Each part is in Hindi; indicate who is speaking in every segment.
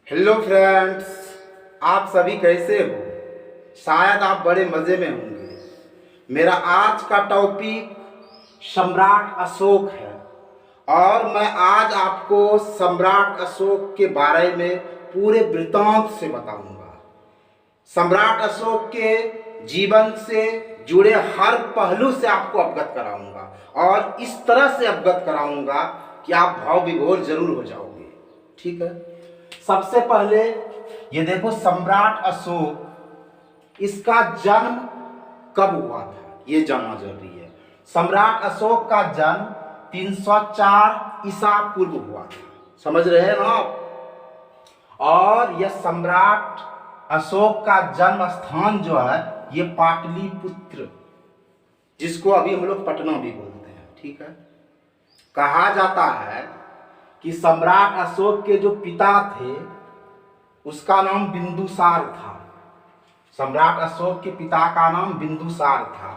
Speaker 1: हेलो फ्रेंड्स, आप सभी कैसे हो। शायद आप बड़े मज़े में होंगे। मेरा आज का टॉपिक सम्राट अशोक है और मैं आज आपको सम्राट अशोक के बारे में पूरे वृत्तांत से बताऊंगा। सम्राट अशोक के जीवन से जुड़े हर पहलू से आपको अवगत कराऊंगा और इस तरह से अवगत कराऊंगा कि आप भाव विभोर जरूर हो जाओगे। ठीक है, सबसे पहले ये देखो, सम्राट अशोक, इसका जन्म कब हुआ था ये जानना जरूरी है। सम्राट अशोक का जन्म 304 ईसा पूर्व हुआ था। समझ रहे हैं ना आप। और यह सम्राट अशोक का जन्म स्थान जो है ये पाटलिपुत्र, जिसको अभी हम लोग पटना भी बोलते हैं। ठीक है, कहा जाता है कि सम्राट अशोक के जो पिता थे उसका नाम बिंदुसार था। सम्राट अशोक के पिता का नाम बिंदुसार था।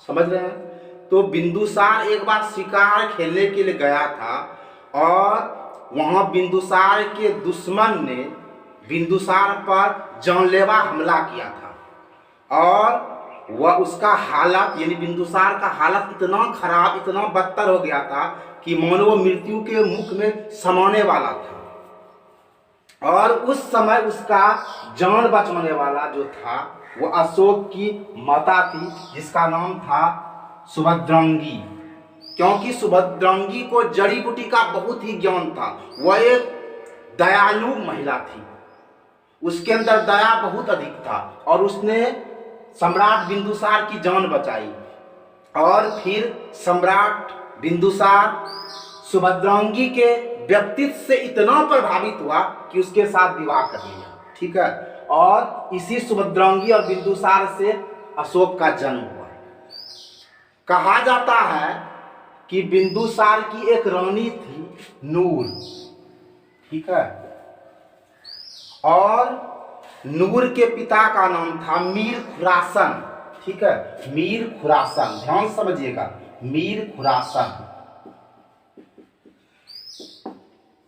Speaker 1: समझ रहे हैं। तो बिंदुसार एक बार शिकार खेलने के लिए गया था और वहां बिंदुसार के दुश्मन ने बिंदुसार पर जानलेवा हमला किया था और वह उसका हालत यानी बिंदुसार का हालत इतना खराब, इतना बदतर हो गया था कि मानो वो मृत्यु के मुख में समाने वाला था। और उस समय उसका जान बचाने वाला जो था वो अशोक की माता थी, जिसका नाम था सुभद्रांगी। क्योंकि सुभद्रांगी को जड़ी बूटी का बहुत ही ज्ञान था। वह एक दयालु महिला थी, उसके अंदर दया बहुत अधिक था और उसने सम्राट बिंदुसार की जान बचाई। और फिर सम्राट बिंदुसार सुभद्रांगी के व्यक्तित्व से इतना प्रभावित हुआ कि उसके साथ विवाह कर लिया। ठीक है, और इसी सुभद्रांगी और बिंदुसार से अशोक का जन्म हुआ। कहा जाता है कि बिंदुसार की एक रानी थी, नूर। ठीक है, और नूर के पिता का नाम था मीर खुरासन। ठीक है, मीर खुरासन, ध्यान समझिएगा, मीर खुरासन।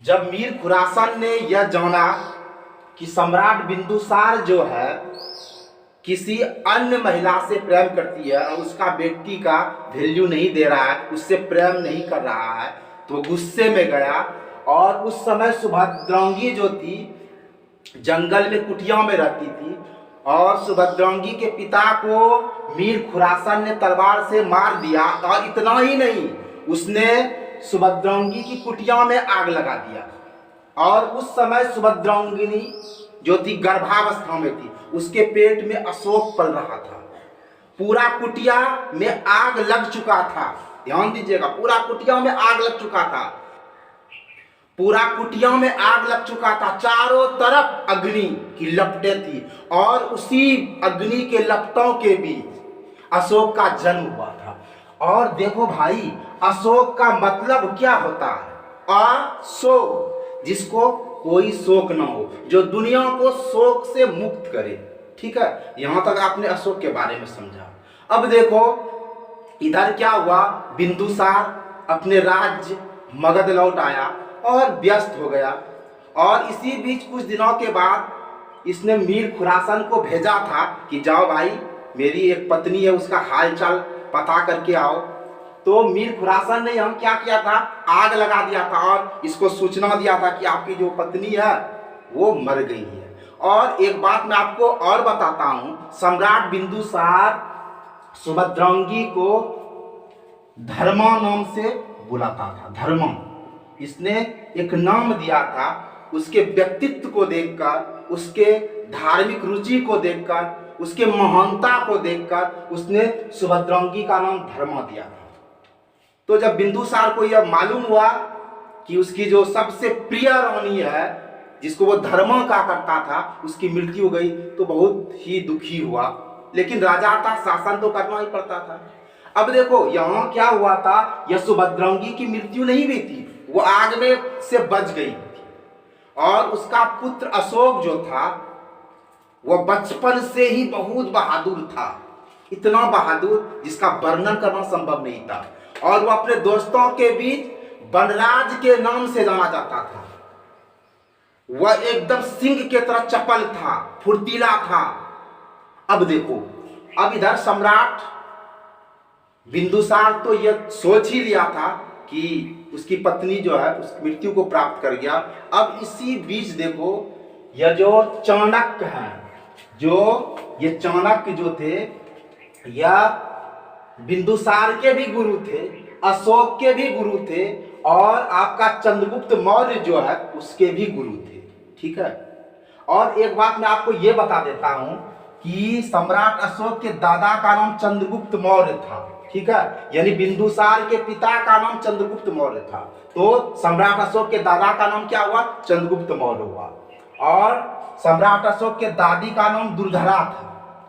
Speaker 1: जब मीर खुरासन ने यह जाना कि सम्राट बिंदुसार जो है किसी अन्य महिला से प्रेम करती है और उसका बेटी का वैल्यू नहीं दे रहा है, उससे प्रेम नहीं कर रहा है, तो गुस्से में गया। और उस समय सुभद्रांगी जो थी जंगल में कुटिया में रहती थी और सुभद्रांगी के पिता को मीर खुरासन ने तलवार से मार दिया। और इतना ही नहीं, उसने सुभद्रांगी की कुटिया में आग लगा दिया। और उस समय सुभद्रांगिनी जो थी गर्भावस्था में थी, उसके पेट में अशोक पल रहा था। पूरा कुटिया में आग लग चुका था। ध्यान दीजिएगा, पूरा कुटिया में आग लग चुका था। पूरा कुटिया में आग लग चुका था, चारों तरफ अग्नि की लपटें थी और उसी अग्नि के लपटों के बीच अशोक का जन्म हुआ था। और देखो भाई, अशोक का मतलब क्या होता है? अशोक, जिसको कोई शोक ना हो, जो दुनिया को शोक से मुक्त करे। ठीक है, यहां तक आपने अशोक के बारे में समझा। अब देखो इधर क्या हुआ, बिंदुसार अपने राज्य मगध लौट आया और व्यस्त हो गया। और इसी बीच कुछ दिनों के बाद इसने मीर खुरासन को भेजा था कि जाओ भाई, मेरी एक पत्नी है, उसका हालचाल पता करके आओ। तो मीर खुरासन ने हम क्या किया था, आग लगा दिया था और इसको सूचना दिया था कि आपकी जो पत्नी है वो मर गई है। और एक बात मैं आपको और बताता हूं, सम्राट बिंदुसार सुभद्रांगी को धर्मा नाम से बुलाता था। धर्मा, इसने एक नाम दिया था उसके व्यक्तित्व को देखकर, उसके धार्मिक रुचि को देखकर, उसके महानता को देखकर उसने सुभद्रांगी का नाम धर्मा दिया था। तो जब बिंदुसार को यह मालूम हुआ कि उसकी जो सबसे प्रिय रानी है, जिसको वो धर्मा कहा करता था, उसकी मृत्यु हो गई, तो बहुत ही दुखी हुआ। लेकिन राजा था, शासन तो करना ही पड़ता था। अब देखो यहां क्या हुआ था, यह सुभद्रांगी की मृत्यु नहीं हुई थी, वो आग में से बच गई थी। और उसका पुत्र अशोक जो था वह बचपन से ही बहुत बहादुर था, इतना बहादुर जिसका वर्णन करना संभव नहीं था। और वह अपने दोस्तों के बीच वनराज के नाम से जाना जाता था। वह एकदम सिंह के तरह चपल था, फुर्तीला था। अब देखो, अब इधर सम्राट बिंदुसार तो यह सोच ही लिया था कि उसकी पत्नी जो है उस मृत्यु को प्राप्त कर गया। अब इसी बीच देखो, यह जो चाणक्य है, जो ये चाणक्य जो थे, यह बिंदुसार के भी गुरु थे, अशोक के भी गुरु थे, और आपका चंद्रगुप्त मौर्य जो है उसके भी गुरु थे। ठीक है। और एक बात मैं आपको ये बता देता हूं कि सम्राट अशोक के दादा का नाम चंद्रगुप्त मौर्य था। ठीक है, यानी बिंदुसार के पिता का नाम चंद्रगुप्त मौर्य था, तो सम्राट अशोक के दादा का नाम क्या हुआ? चंद्रगुप्त मौर्य हुआ। और सम्राट अशोक के दादी का नाम दुर्धरा था।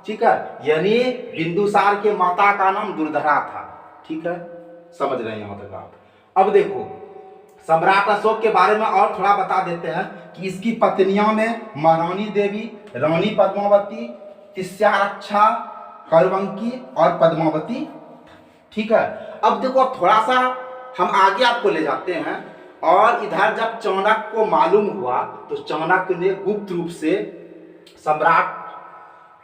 Speaker 1: ठीक है, यानी बिंदुसार के माता का नाम दुर्धरा था। ठीक है, समझ रहे हैं यहां तक आप? अब देखो, सम्राट अशोक के बारे में और थोड़ा बता देते हैं कि इसकी पत्नियों में महारानी देवी, रानी पद्मावती, तिस्यारक्षा, करवंकी और पद्मावती। ठीक है। अब देखो, अब थोड़ा सा हम आगे आपको ले जाते हैं, और इधर जब चाणक्य को मालूम हुआ तो चाणक्य ने गुप्त रूप से सम्राट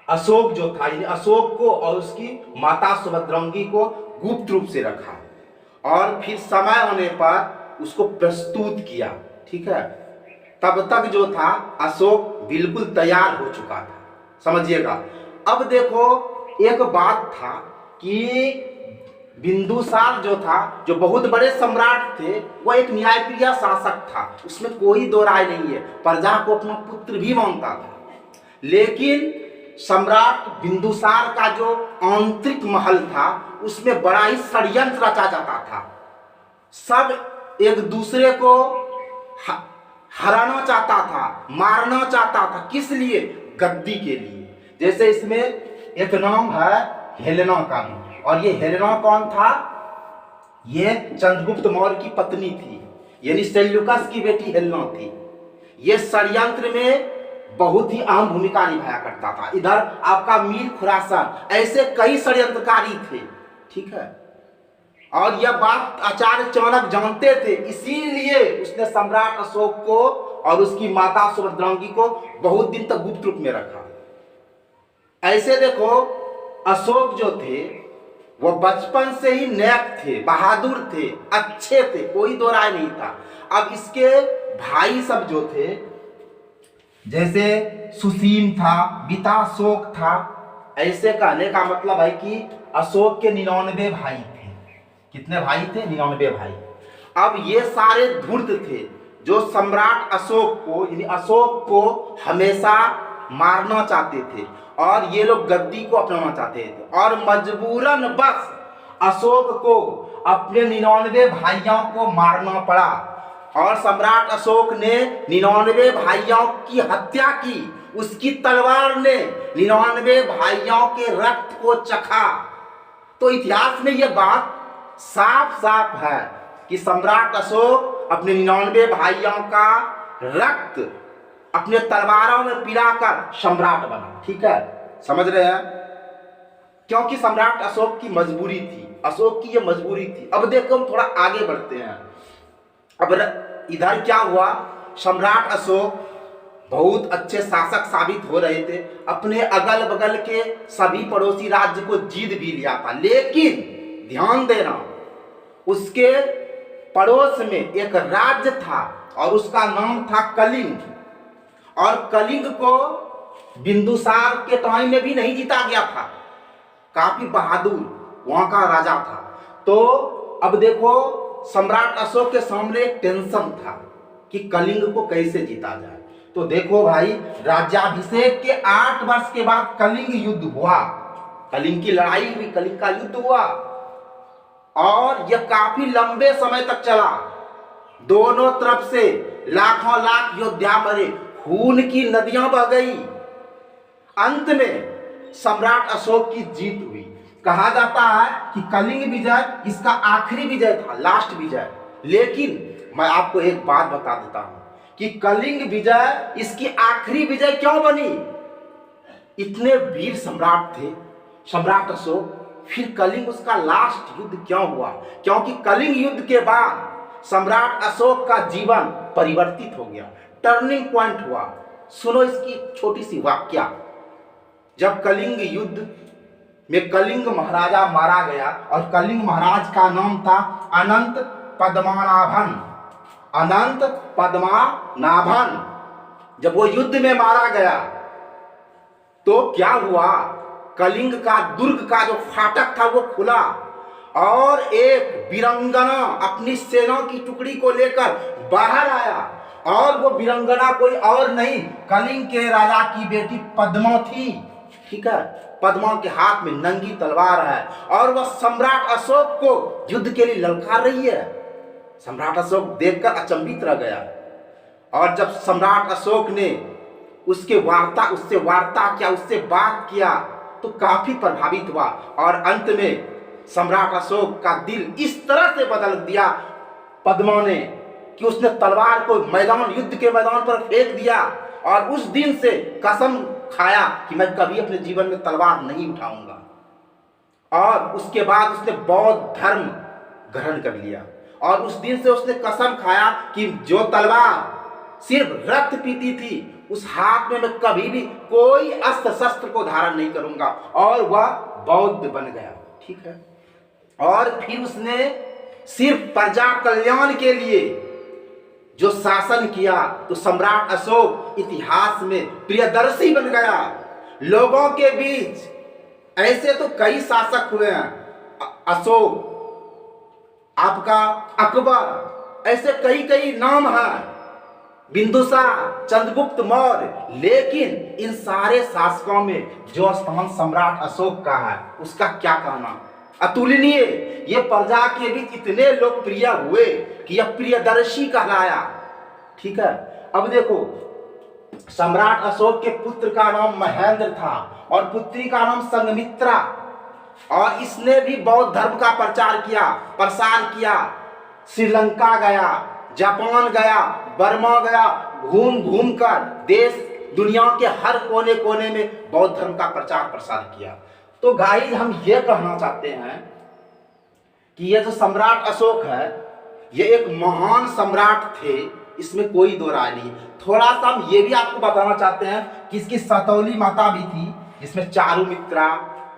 Speaker 1: अशोक जो था, यानी अशोक को और उसकी माता सुभद्रंगी को गुप्त रूप से रखा, और फिर समय होने पर उसको प्रस्तुत किया। ठीक है। तब तक जो था अशोक बिल्कुल तैयार हो चुका था, समझिएगा। अब देखो, एक बात था कि बिंदुसार जो था, जो बहुत बड़े सम्राट थे, वह एक न्यायप्रिय शासक था, उसमें कोई दो राय नहीं है, प्रजा को अपना पुत्र भी मानता था। लेकिन सम्राट बिंदुसार का जो आंतरिक महल था, उसमें बड़ा ही षड्यंत्र रचा जाता था। सब एक दूसरे को हराना चाहता था, मारना चाहता था। किस लिए? गद्दी के लिए। जैसे इसमें एक नाम है हेलेना का, और ये हेलेना कौन था? ये चंद्रगुप्त मौर्य की पत्नी थी, यानी सेल्यूकस की बेटी हेलेना थी। ये षड्यंत्र में बहुत ही अहम भूमिका निभाया करता था। इधर आपका मीर खुरासान, ऐसे कई षड्यंत्रकारी थे। ठीक है। और यह बात आचार्य चाणक्य जानते थे, इसीलिए उसने सम्राट अशोक को और उसकी माता सुभद्रांगी को बहुत दिन तक गुप्त रूप में रखा। ऐसे देखो, अशोक जो थे वह बचपन से ही नेक थे, बहादुर थे, अच्छे थे, कोई दो राय नहीं था। अब इसके भाई सब जो थे, जैसे सुसीम था, बिताशोक था, ऐसे कहने का मतलब है कि अशोक के 99 भाई थे। कितने भाई थे? 99 भाई। अब ये सारे धूर्त थे, जो सम्राट अशोक को, यानी अशोक को हमेशा मारना चाहते थे, और ये लोग गद्दी को अपनाना चाहते थे, और मजबूरन बस अशोक को अपने 99 भाइयों को मारना पड़ा। और सम्राट अशोक ने 99 भाइयों की हत्या की, उसकी तलवार ने 99 भाइयों के रक्त को चखा। तो इतिहास में यह बात साफ साफ है कि सम्राट अशोक अपने 99 भाइयों का रक्त अपने तलवारों में पिलाकर सम्राट बना। ठीक है, समझ रहे हैं? क्योंकि सम्राट अशोक की मजबूरी थी, अशोक की यह मजबूरी थी। अब देखो, हम थोड़ा आगे बढ़ते हैं। अब इधर क्या हुआ? सम्राट अशोक बहुत अच्छे शासक साबित हो रहे थे, अपने अगल बगल के सभी पड़ोसी राज्य को जीत भी लिया था। लेकिन ध्यान देना, उसके पड़ोस में एक राज्य था और उसका नाम था कलिंग। और कलिंग को बिंदुसार के टाइम में भी नहीं जीता गया था, काफी बहादुर वहां का राजा था। तो अब देखो, सम्राट अशोक के सामने एक टेंशन था कि कलिंग को कैसे जीता जाए। तो देखो भाई, राज्याभिषेक के 8 वर्ष के बाद कलिंग युद्ध हुआ, कलिंग की लड़ाई हुई, कलिंग का युद्ध हुआ, और यह काफी लंबे समय तक चला। दोनों तरफ से लाखों लाख योद्धा मरे, खून की नदियां बह गई। अंत में सम्राट अशोक की जीत हुई। कहा जाता है कि कलिंग विजय इसका आखिरी विजय था, लास्ट विजय। लेकिन मैं आपको एक बात बता देता हूं कि कलिंग विजय इसकी आखिरी विजय क्यों बनी? इतने वीर सम्राट थे सम्राट अशोक, फिर कलिंग उसका लास्ट युद्ध क्यों हुआ? क्योंकि कलिंग युद्ध के बाद सम्राट अशोक का जीवन परिवर्तित हो गया, टर्निंग पॉइंट हुआ। सुनो इसकी छोटी सी वाक्या। जब कलिंग युद्ध में कलिंग महाराजा मारा गया, और कलिंग महाराज का नाम था अनंत पद्मनाभन। अनंत पद्मनाभन जब वो युद्ध में मारा गया तो क्या हुआ, कलिंग का दुर्ग का जो फाटक था वो खुला, और एक वीरांगना अपनी सेना की टुकड़ी को लेकर बाहर आया। और वो वीरांगना कोई और नहीं, कलिंग के राजा की बेटी पद्मा थी। ठीक है, पद्मा के हाथ में नंगी तलवार है, और वह सम्राट अशोक को युद्ध के लिए ललकार रही है। सम्राट अशोक देखकर अचंभित रह गया, और जब सम्राट अशोक ने उससे वार्ता किया, उससे बात किया, तो काफी प्रभावित हुआ। और अंत में सम्राट अशोक का दिल इस तरह से बदल दिया पद्मा ने कि उसने तलवार को युद्ध के मैदान पर फेंक दिया, और उस दिन से कसम खाया कि मैं कभी अपने जीवन में तलवार नहीं उठाऊंगा। और उसके बाद उसने बौद्ध धर्म ग्रहण कर लिया, और उस दिन से उसने कसम खाया कि जो तलवार सिर्फ रक्त पीती थी, उस हाथ में मैं कभी भी कोई अस्त्र शस्त्र को धारण नहीं करूंगा। और वह बौद्ध बन गया। ठीक है, और फिर उसने सिर्फ प्रजा कल्याण के लिए जो शासन किया, तो सम्राट अशोक इतिहास में प्रियदर्शी बन गया लोगों के बीच। ऐसे तो कई शासक हुए हैं, अशोक, आपका अकबर, ऐसे कई कई नाम हैं, बिंदुसार, चंद्रगुप्त मौर्य, लेकिन इन सारे शासकों में जो स्थान सम्राट अशोक का है, उसका क्या कहना, अतुलनीय। ये प्रजा के बीच इतने लोकप्रिय हुए कि यह प्रियदर्शी कहलाया। ठीक है, अब देखो, सम्राट अशोक के पुत्र का नाम महेंद्र था, और पुत्री का नाम संघमित्रा, और इसने भी बौद्ध धर्म का प्रसार किया। श्रीलंका गया, जापान गया, बर्मा गया, घूम घूम कर दुनिया के हर कोने कोने में बौद्ध धर्म का प्रचार प्रसार किया। तो गाइस, हम ये कहना चाहते हैं कि ये जो सम्राट अशोक है, ये एक महान सम्राट थे, इसमें कोई दो राय नहीं। थोड़ा सा हम ये भी आपको बताना चाहते हैं कि इसकी सतौली माता भी थी, जिसमें चारुमित्रा,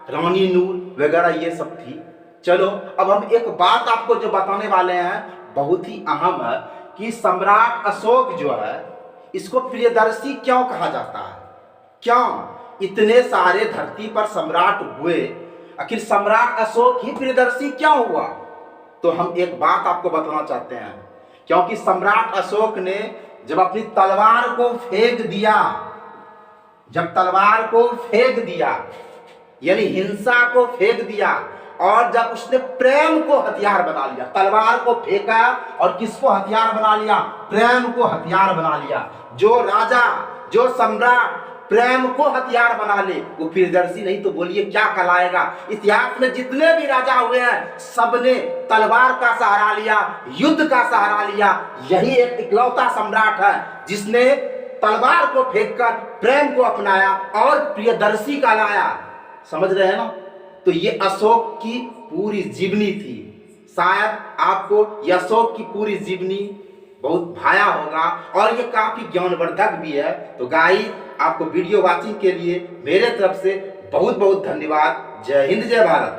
Speaker 1: रानी नूर वगैरह ये सब थी। चलो, अब हम एक बात आपको जो बताने वाले हैं बहुत ही अहम है कि सम्राट अशोक जो है, इसको प्रियदर्शी क्यों कहा जाता है। क्यों इतने सारे धरती पर सम्राट हुए, आखिर सम्राट अशोक ही प्रियदर्शी क्यों हुआ। तो हम एक बात आपको बताना चाहते हैं, क्योंकि सम्राट अशोक ने जब अपनी तलवार को फेंक दिया, यानी हिंसा को फेंक दिया, और जब उसने प्रेम को हथियार बना लिया, तलवार को फेंका और किसको हथियार बना लिया, प्रेम को हथियार बना लिया। जो राजा, जो सम्राट प्रेम को हथियार बना ले, वो प्रियदर्शी नहीं तो बोलिए क्या कहलाएगा। इतिहास में जितने भी राजा हुए हैं, सबने तलवार का सहारा लिया, युद्ध का सहारा लिया। यही एक इकलौता सम्राट है जिसने तलवार को फेंककर प्रेम को अपनाया और प्रियदर्शी कहलाया। समझ रहे हैं ना। तो ये अशोक की पूरी जीवनी थी। शायद आपको ये अशोक की पूरी जीवनी बहुत भाया होगा, और ये काफी ज्ञानवर्धक भी है। तो गाइस, आपको वीडियो वॉचिंग के लिए मेरे तरफ से बहुत बहुत धन्यवाद। जय हिंद, जय भारत।